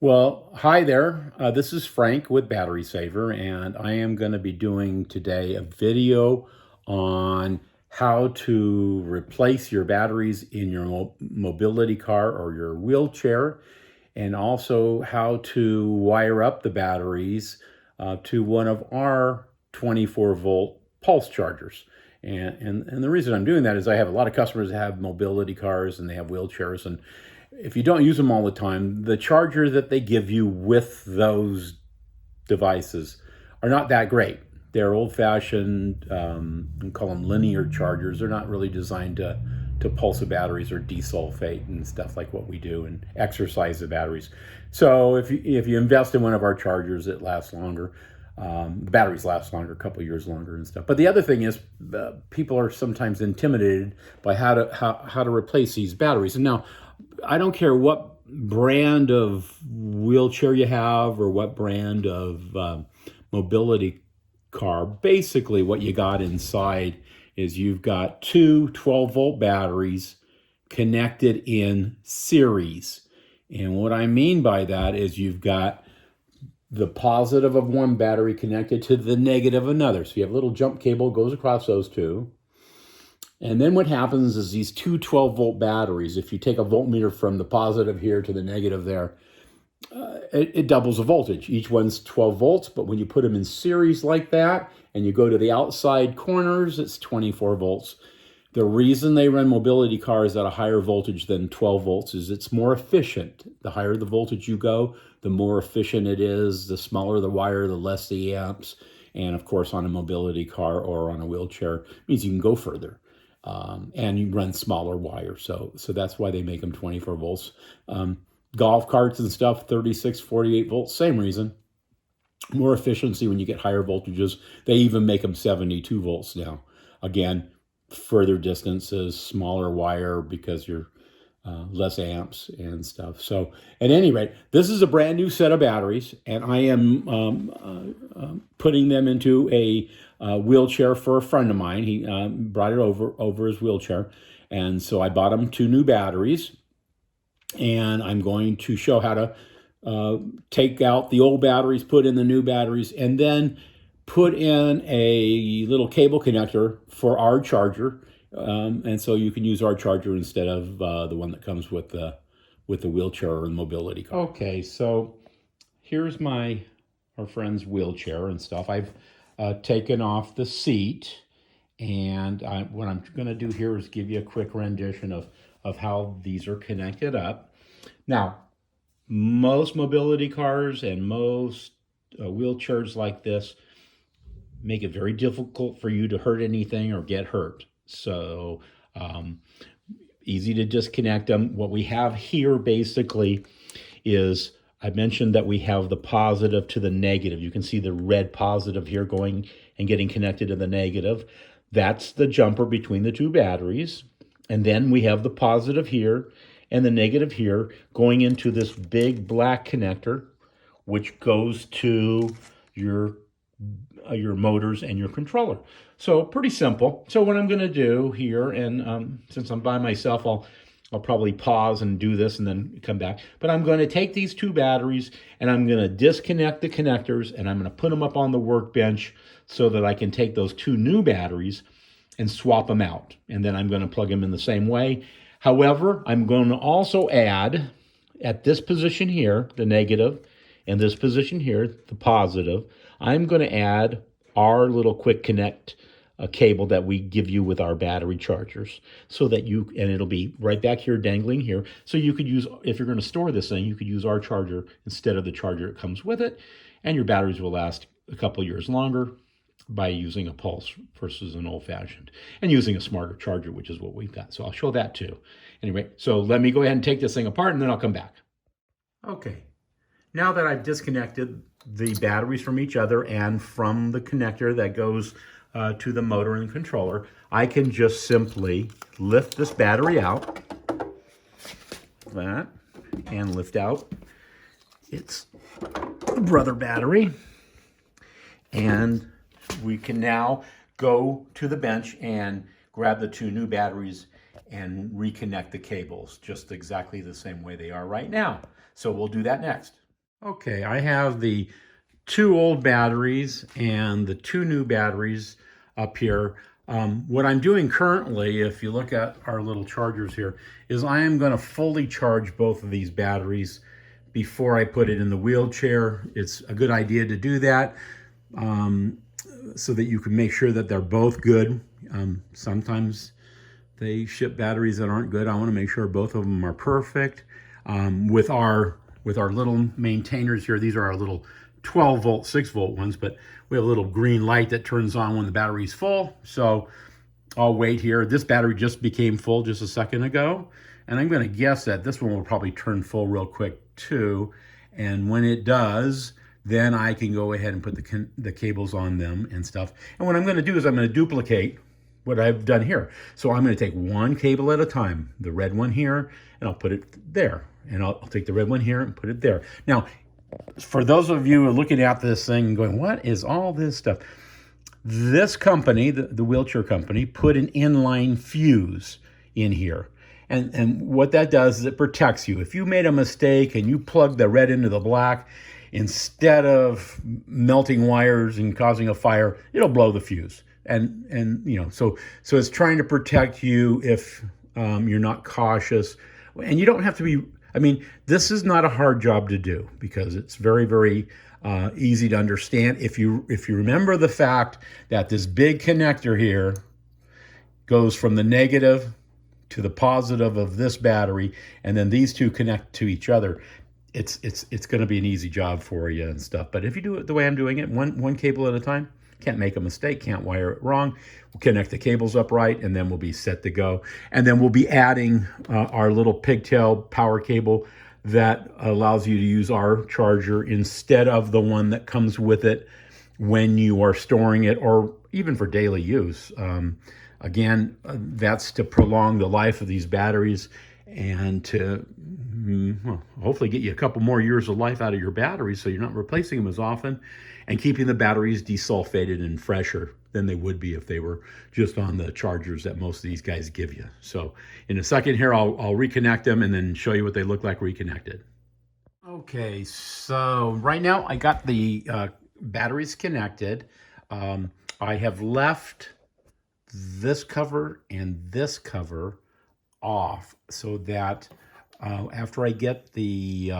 Well, hi there. This is Frank with Battery Saver, and I am going to be doing today a video on how to replace your batteries in your mobility car or your wheelchair, and also how to wire up the batteries to one of our 24-volt pulse chargers. And the reason I'm doing that is I have a lot of customers that have mobility cars and they have wheelchairs, and if you don't use them all the time, the charger that they give you with those devices are not that great. They're old-fashioned, we call them linear chargers. They're not really designed to pulse the batteries or desulfate and stuff like what we do and exercise the batteries. So if you invest in one of our chargers, it lasts longer. The batteries last longer, a couple of years longer and stuff. But the other thing is, people are sometimes intimidated by how to replace these batteries. And now, I don't care what brand of wheelchair you have or what brand of mobility car. Basically, what you got inside is you've got two 12-volt batteries connected in series. And what I mean by that is you've got the positive of one battery connected to the negative of another. So you have a little jump cable goes across those two. And then what happens is these two 12-volt batteries, if you take a voltmeter from the positive here to the negative there, it doubles the voltage. Each one's 12 volts, but when you put them in series like that and you go to the outside corners, it's 24 volts. The reason they run mobility cars at a higher voltage than 12 volts is it's more efficient. The higher the voltage you go, the more efficient it is. The smaller the wire, the less the amps. And of course, on a mobility car or on a wheelchair, it means you can go further. And you run smaller wire. So that's why they make them 24 volts. Golf carts and stuff, 36, 48 volts, same reason. More efficiency when you get higher voltages. They even make them 72 volts now. Again, further distances, smaller wire because you're less amps and stuff. So at any rate, this is a brand new set of batteries, and I am putting them into a wheelchair for a friend of mine. He brought it over his wheelchair, and so I bought him two new batteries, and I'm going to show how to take out the old batteries, put in the new batteries, and then put in a little cable connector for our charger. And so you can use our charger instead of the one that comes with the wheelchair or the mobility car. Okay, so here's our friend's wheelchair and stuff. I've taken off the seat, and what I'm going to do here is give you a quick rendition of how these are connected up. Now, most mobility cars and most wheelchairs like this make it very difficult for you to hurt anything or get hurt. So easy to disconnect them. What we have here basically is, I mentioned that we have the positive to the negative. You can see the red positive here going and getting connected to the negative. That's the jumper between the two batteries. And then we have the positive here and the negative here going into this big black connector, which goes to your motors and your controller. So pretty simple. So what I'm going to do here, and since I'm by myself, I'll probably pause and do this and then come back. But I'm going to take these two batteries and I'm going to disconnect the connectors and I'm going to put them up on the workbench so that I can take those two new batteries and swap them out. And then I'm going to plug them in the same way. However, I'm going to also add at this position here, the negative, and this position here, the positive, I'm going to add our little quick connect cable that we give you with our battery chargers so that and it'll be right back here dangling here. So you could use, if you're going to store this thing, you could use our charger instead of the charger that comes with it. And your batteries will last a couple years longer by using a pulse versus an old-fashioned and using a smarter charger, which is what we've got. So I'll show that too. Anyway, so let me go ahead and take this thing apart and then I'll come back. Okay. Now that I've disconnected the batteries from each other and from the connector that goes to the motor and controller, I can just simply lift this battery out, like that, and lift out its brother battery. And we can now go to the bench and grab the two new batteries and reconnect the cables just exactly the same way they are right now. So we'll do that next. Okay, I have the 2 old batteries and the 2 new batteries up here. What I'm doing currently, if you look at our little chargers here, is I am going to fully charge both of these batteries before I put it in the wheelchair. It's a good idea to do that um, so that you can make sure that they're both good. Sometimes they ship batteries that aren't good. I want to make sure both of them are perfect. With our little maintainers here, these are our little 12 volt, 6 volt ones, but we have a little green light that turns on when the battery's full. So I'll wait here. This battery just became full just a second ago, and I'm going to guess that this one will probably turn full real quick too. And when it does, then I can go ahead and put the cables on them and stuff. And what I'm going to do is I'm going to duplicate what I've done here. So I'm going to take one cable at a time, the red one here, and I'll put it there. And I'll take the red one here and put it there. Now, for those of you who are looking at this thing and going, what is all this stuff? This company, the wheelchair company, put an inline fuse in here. And what that does is it protects you. If you made a mistake and you plug the red into the black, instead of melting wires and causing a fire, it'll blow the fuse. And you know, so it's trying to protect you if you're not cautious. And you don't have to be, I mean, this is not a hard job to do because it's very, very easy to understand. If you remember the fact that this big connector here goes from the negative to the positive of this battery, and then these two connect to each other, it's going to be an easy job for you and stuff. But if you do it the way I'm doing it, one cable at a time, can't make a mistake, can't wire it wrong. We'll connect the cables up right, and then we'll be set to go. And then we'll be adding our little pigtail power cable that allows you to use our charger instead of the one that comes with it when you are storing it or even for daily use. Again, that's to prolong the life of these batteries and to hopefully get you a couple more years of life out of your batteries so you're not replacing them as often, and keeping the batteries desulfated and fresher than they would be if they were just on the chargers that most of these guys give you. So in a second here, I'll reconnect them and then show you what they look like reconnected. Okay, so right now I got the batteries connected. I have left this cover and this cover off so that after I get the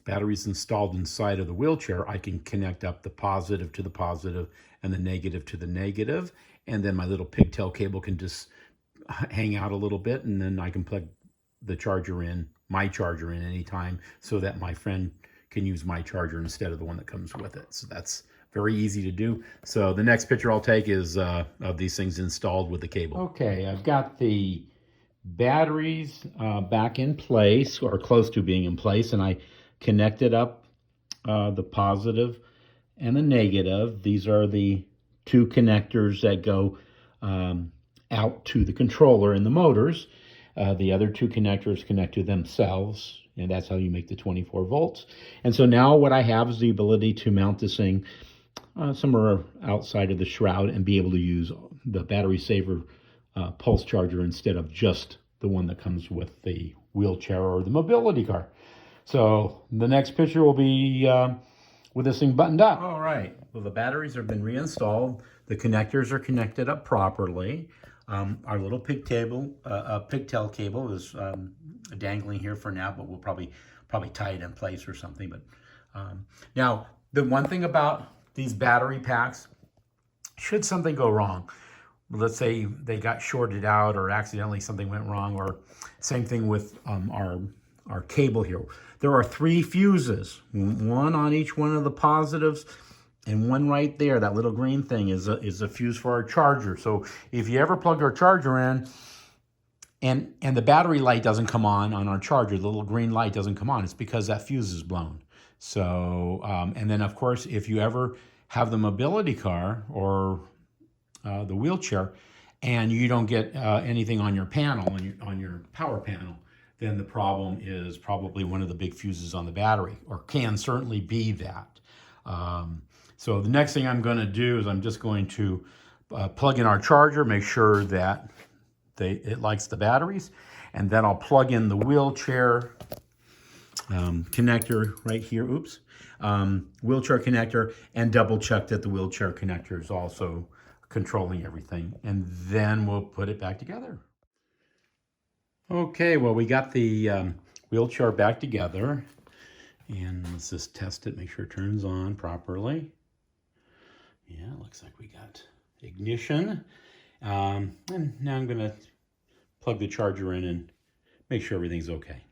batteries installed inside of the wheelchair, I can connect up the positive to the positive and the negative to the negative. And then my little pigtail cable can just hang out a little bit, and then I can plug the charger in, my charger in anytime, so that my friend can use my charger instead of the one that comes with it. So that's very easy to do. So the next picture I'll take is of these things installed with the cable. Okay, I've got the batteries back in place, or close to being in place, and I connected up the positive and the negative. These are the two connectors that go out to the controller and the motors. The other two connectors connect to themselves, and that's how you make the 24 volts. And so now what I have is the ability to mount this thing somewhere outside of the shroud and be able to use the battery saver pulse charger instead of just the one that comes with the wheelchair or the mobility car. So the next picture will be with this thing buttoned up. All right, well, the batteries have been reinstalled. The connectors are connected up properly. Our little pigtail cable is dangling here for now, but we'll probably tie it in place or something. But now, the one thing about these battery packs, should something go wrong, let's say they got shorted out or accidentally something went wrong, or same thing with our cable here. There are 3 fuses, one on each one of the positives, and one right there. That little green thing is a fuse for our charger. So if you ever plug our charger in and the battery light doesn't come on our charger, the little green light doesn't come on, it's because that fuse is blown. So, and then of course, if you ever have the mobility car or the wheelchair and you don't get anything on your panel, on your power panel, then the problem is probably one of the big fuses on the battery, or can certainly be that. So the next thing I'm going to do is I'm just going to plug in our charger, make sure that it likes the batteries, and then I'll plug in the wheelchair connector right here, oops, wheelchair connector, and double check that the wheelchair connector is also controlling everything. And then we'll put it back together. Okay, well, we got the wheelchair back together. And let's just test it, make sure it turns on properly. Yeah, looks like we got ignition. And now I'm going to plug the charger in and make sure everything's okay.